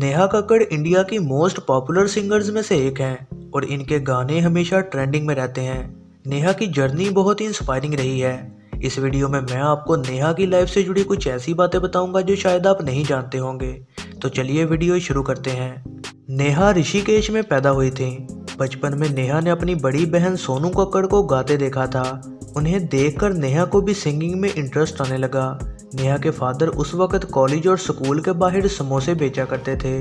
Neha Kakkar India की most popular singers में से एक हैं और इनके गाने हमेशा ट्रेंडिंग में रहते हैं। नेहा की जर्नी बहुत ही इंस्पायरिंग रही है। इस वीडियो में मैं आपको नेहा की लाइफ से जुड़ी कुछ ऐसी बातें बताऊंगा जो शायद आप नहीं जानते होंगे। तो चलिए वीडियो शुरू करते हैं। नेहा ऋषिकेश में पैदा हुई थी। बचपन में नेहा ने अपनी बड़ी बहन सोनू कक्कड़ को गाते देखा था। उन्हें देखकर नेहा को भी सिंगिंग में इंटरेस्ट आने लगा। नेहा के फादर उस वक्त कॉलेज और स्कूल के बाहर समोसे बेचा करते थे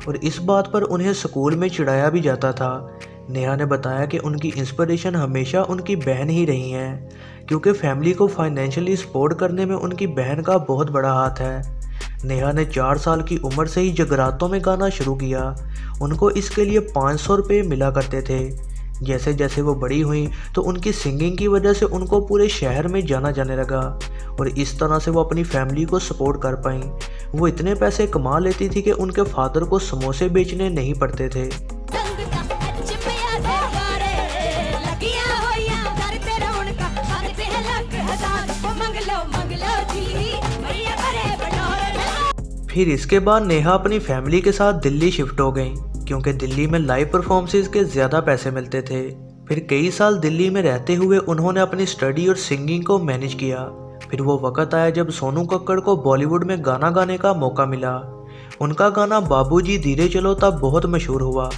और इस बात पर उन्हें स्कूल में चिढ़ाया भी जाता था। नेहा ने बताया कि उनकी इंस्पिरेशन हमेशा उनकी बहन ही रही हैं, क्योंकि फैमिली को फाइनेंशियली सपोर्ट करने में उनकी बहन का बहुत बड़ा हाथ है। नेहा ने 4 साल की उम्र से ही जगरातों में गाना शुरू किया। उनको इसके लिए 500 रुपये मिला करते थे। जैसे जैसे वो बड़ी हुई तो उनकी सिंगिंग की वजह से उनको पूरे शहर में जाना जाने लगा और इस तरह से वो अपनी फैमिली को सपोर्ट कर पाई। वो इतने पैसे कमा लेती थी कि उनके फादर को समोसे बेचने नहीं पड़ते थे। फिर इसके बाद नेहा अपनी फैमिली के साथ दिल्ली शिफ्ट हो गई, क्योंकि दिल्ली में लाइव परफॉर्मेंसेस के ज़्यादा पैसे मिलते थे। फिर कई साल दिल्ली में रहते हुए उन्होंने अपनी स्टडी और सिंगिंग को मैनेज किया। फिर वो वक्त आया जब सोनू कक्कड़ को बॉलीवुड में गाना गाने का मौका मिला। उनका गाना बाबूजी धीरे चलो तब बहुत मशहूर हुआ।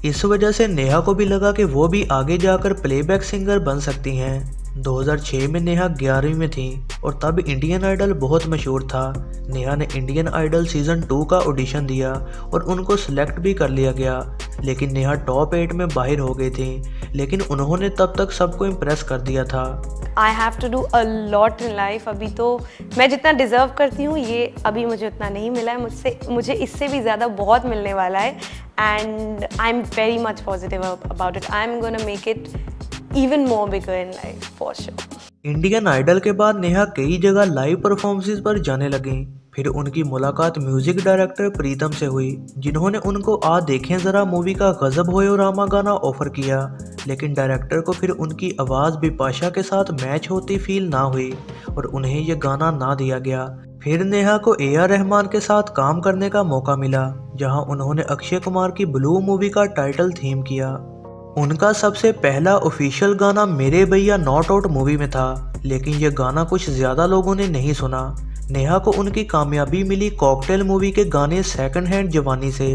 इस वजह से नेहा को भी लगा कि वो भी आगे जाकर प्लेबैक सिंगर बन सकती हैं। 2006 में नेहा 11वीं में थी और तब इंडियन आइडल बहुत मशहूर था। नेहा ने इंडियन आइडल सीज़न 2 का ऑडिशन दिया और उनको सिलेक्ट भी कर लिया गया, लेकिन नेहा टॉप 8 में बाहर हो गई थी। लेकिन उन्होंने तब तक सबको इम्प्रेस कर दिया था। I have to do a lot in life। अभी तो मैं जितना डिज़र्व करती हूँ ये अभी मुझे उतना नहीं मिला है। मुझे इससे भी ज़्यादा बहुत मिलने वाला है and I am very much positive about it. I am gonna make it even more bigger in life for sure। Indian Idol के बाद नेहा कई जगह लाइव परफॉर्मेंसेस पर जाने लगी। फिर उनकी मुलाकात म्यूजिक डायरेक्टर प्रीतम से हुई, जिन्होंने उनको आ देखें ज़रा मूवी का गजब होयो रामा गाना ऑफर किया। लेकिन डायरेक्टर को फिर उनकी आवाज़ बिपाशा के साथ मैच होती फील ना हुई और उन्हें ये गाना ना दिया गया। फिर नेहा को AR रहमान के साथ काम करने का मौका मिला, जहां उन्होंने अक्षय कुमार की ब्लू मूवी का टाइटल थीम किया। उनका सबसे पहला ऑफिशियल गाना मेरे भैया नॉट आउट मूवी में था, लेकिन यह गाना कुछ ज़्यादा लोगों ने नहीं सुना। नेहा को उनकी कामयाबी मिली कॉकटेल मूवी के गाने सेकंड हैंड जवानी से।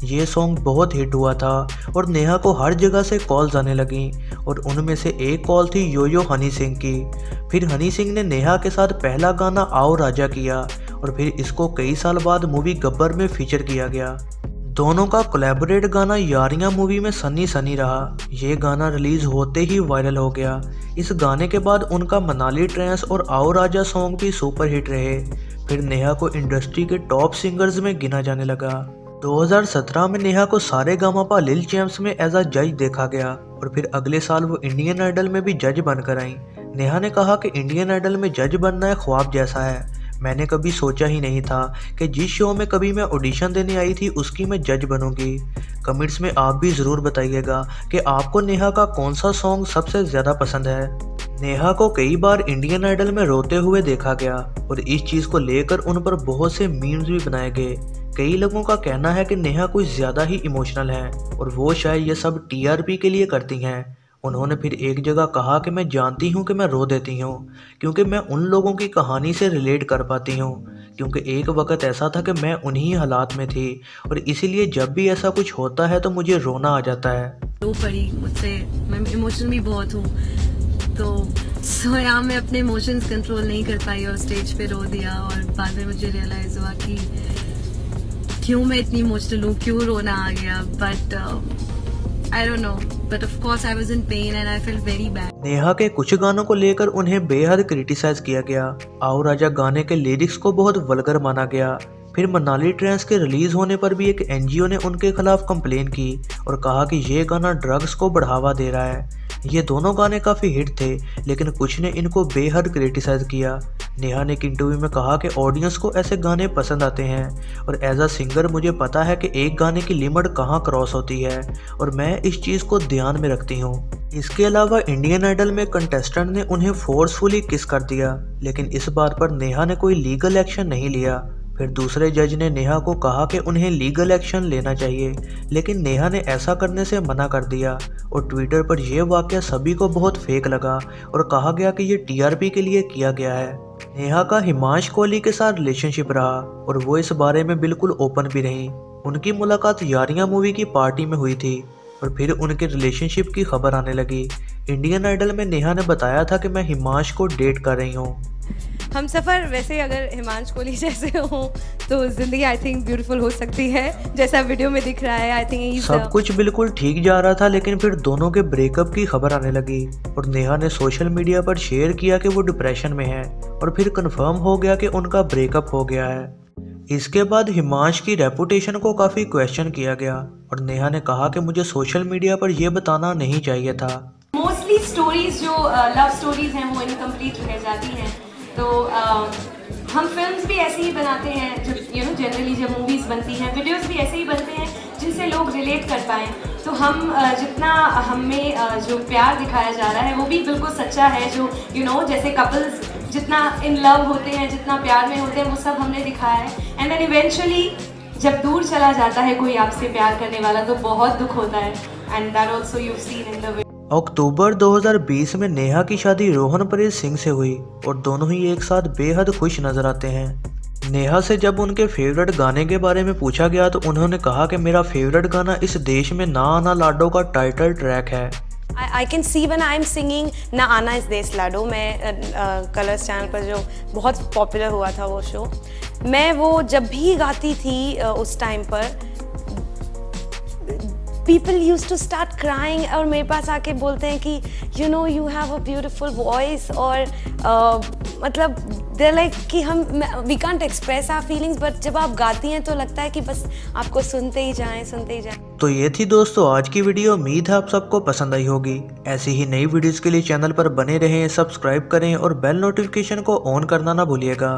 ये सॉन्ग बहुत हिट हुआ था और नेहा को हर जगह से कॉल्स आने लगी और उनमें से एक कॉल थी यो हनी सिंह की। फिर हनी सिंह ने नेहा के साथ पहला गाना आओ राजा किया और फिर इसको कई साल बाद मूवी गब्बर में फीचर किया गया। दोनों का कोलैबोरेट गाना यारियां मूवी में सनी सनी रहा। ये गाना रिलीज होते ही वायरल हो गया। इस गाने के बाद उनका मनाली ट्रेंस और आओ राजा सॉन्ग भी सुपर हिट रहे। फिर नेहा को इंडस्ट्री के टॉप सिंगर्स में गिना जाने लगा। 2017 में नेहा को सारेगामापा लिल चैम्प्स में एज अ जज देखा गया और फिर अगले साल वो इंडियन आइडल में भी जज बनकर आई। नेहा ने कहा कि इंडियन आइडल में जज बनना एक ख्वाब जैसा है। मैंने कभी सोचा ही नहीं था कि जिस शो में कभी मैं ऑडिशन देने आई थी उसकी मैं जज बनूंगी। कमेंट्स में आप भी ज़रूर बताइएगा कि आपको नेहा का कौन सा सॉन्ग सबसे ज़्यादा पसंद है। नेहा को कई बार इंडियन आइडल में रोते हुए देखा गया और इस चीज़ को लेकर उन पर बहुत से मीम्स भी बनाए गए। कई लोगों का कहना है कि नेहा कुछ ज़्यादा ही इमोशनल है और वो शायद ये सब TRP के लिए करती हैं। उन्होंने फिर एक जगह कहा कि मैं जानती हूँ कि मैं रो देती हूँ, क्योंकि मैं उन लोगों की कहानी से रिलेट कर पाती हूँ, क्योंकि एक वक्त ऐसा था कि मैं उन्हीं हालात में थी और इसीलिए जब भी ऐसा कुछ होता है तो मुझे रोना आ जाता है। रो पड़ी मुझसे, मैं इमोशनल भी बहुत हूँ, तो यहाँ मैं अपने इमोशंस कंट्रोल नहीं कर पाई और स्टेज पे रो दिया और बाद में मुझे रियलाइज हुआ कि क्यों मैं इतनी इमोशनल हूँ, क्यों रोना आ गया। But I don't know, but of course I was in pain and I felt very bad। Neha के कुछ गानों को लेकर उन्हें बेहद क्रिटिसाइज किया गया। आओ राजा गाने के लिरिक्स को बहुत वल्गर माना गया। फिर मनाली ट्रेंस के रिलीज होने पर भी एक NGO ने उनके खिलाफ कंप्लेन की और कहा कि ये गाना ड्रग्स को बढ़ावा दे रहा है। ये दोनों गाने काफ़ी हिट थे, लेकिन कुछ ने इनको बेहद क्रिटिसाइज किया। नेहा ने एक इंटरव्यू में कहा कि ऑडियंस को ऐसे गाने पसंद आते हैं और एज अ सिंगर मुझे पता है कि एक गाने की लिमिट कहाँ क्रॉस होती है और मैं इस चीज़ को ध्यान में रखती हूँ। इसके अलावा इंडियन आइडल में कंटेस्टेंट ने उन्हें फोर्सफुली किस कर दिया, लेकिन इस बात पर नेहा ने कोई लीगल एक्शन नहीं लिया। फिर दूसरे जज ने नेहा को कहा कि उन्हें लीगल एक्शन लेना चाहिए, लेकिन नेहा ने ऐसा करने से मना कर दिया और ट्विटर पर यह वाकया सभी को बहुत फेक लगा और कहा गया कि ये टीआरपी के लिए किया गया है। नेहा का हिमांश कोहली के साथ रिलेशनशिप रहा और वो इस बारे में बिल्कुल ओपन भी रही। उनकी मुलाकात यारियां मूवी की पार्टी में हुई थी और फिर उनके रिलेशनशिप की खबर आने लगी। इंडियन आइडल में नेहा ने बताया था कि मैं हिमांश को डेट कर रही हूँ। हम सफ़र वैसे अगर हिमांश कोहली जैसे हो तो ज़िंदगी आई थिंक ब्यूटीफुल हो सकती है, जैसा वीडियो में दिख रहा है। आई थिंक सब कुछ बिल्कुल ठीक जा रहा था, लेकिन फिर दोनों के ब्रेकअप की खबर आने लगी और नेहा ने सोशल मीडिया पर शेयर किया कि वो डिप्रेशन में है और फिर कंफर्म हो गया कि उनका ब्रेकअप हो गया है। इसके बाद हिमांश की रेपुटेशन को काफ़ी क्वेश्चन किया गया और नेहा ने कहा कि मुझे सोशल मीडिया पर यह बताना नहीं चाहिए था। मोस्टली स्टोरीज जो लव स्टोरीज हैं वो इनकम्प्लीट रह जाती हैं, तो हम फिल्म्स भी ऐसे ही बनाते हैं, जब जनरली जब मूवीज़ बनती हैं, वीडियोस भी ऐसे ही बनते हैं जिनसे लोग रिलेट कर पाएँ। तो हम जितना हमें जो प्यार दिखाया जा रहा है वो भी बिल्कुल सच्चा है, जो जैसे कपल्स जितना इन लव होते हैं, जितना प्यार में होते हैं, वो सब हमने दिखाया है। एंड देन इवेंचुअली जब दूर चला जाता है कोई आपसे प्यार करने वाला तो बहुत दुख होता है। And that also you have seen in the video. अक्टूबर 2020 में नेहा की शादी रोहनप्रीत सिंह से हुई और दोनों ही एक साथ बेहद खुश नजर आते हैं। नेहा से जब उनके फेवरेट गाने के बारे में पूछा गया तो उन्होंने कहा कि मेरा फेवरेट गाना इस देश में ना आना लाडो का टाइटल ट्रैक है। I can see when I am singing ना आना इस देश लाडो, मैं कलर्स चैनल पर जो बहुत पॉपुलर हुआ था वो शो, मैं वो जब भी गाती थी उस टाइम पर people use to start crying और मेरे पास आके बोलते हैं कि you have a beautiful voice, और मतलब दे लाइक कि we can't express our feelings, but जब आप गाती हैं तो लगता है कि बस आपको सुनते ही जाएं। तो ये थी दोस्तों आज की वीडियो। उम्मीद है आप सबको पसंद आई होगी। ऐसी ही नई वीडियोस के लिए चैनल पर बने रहें, सब्सक्राइब करें और बेल नोटिफिकेशन को ऑन करना ना भूलिएगा।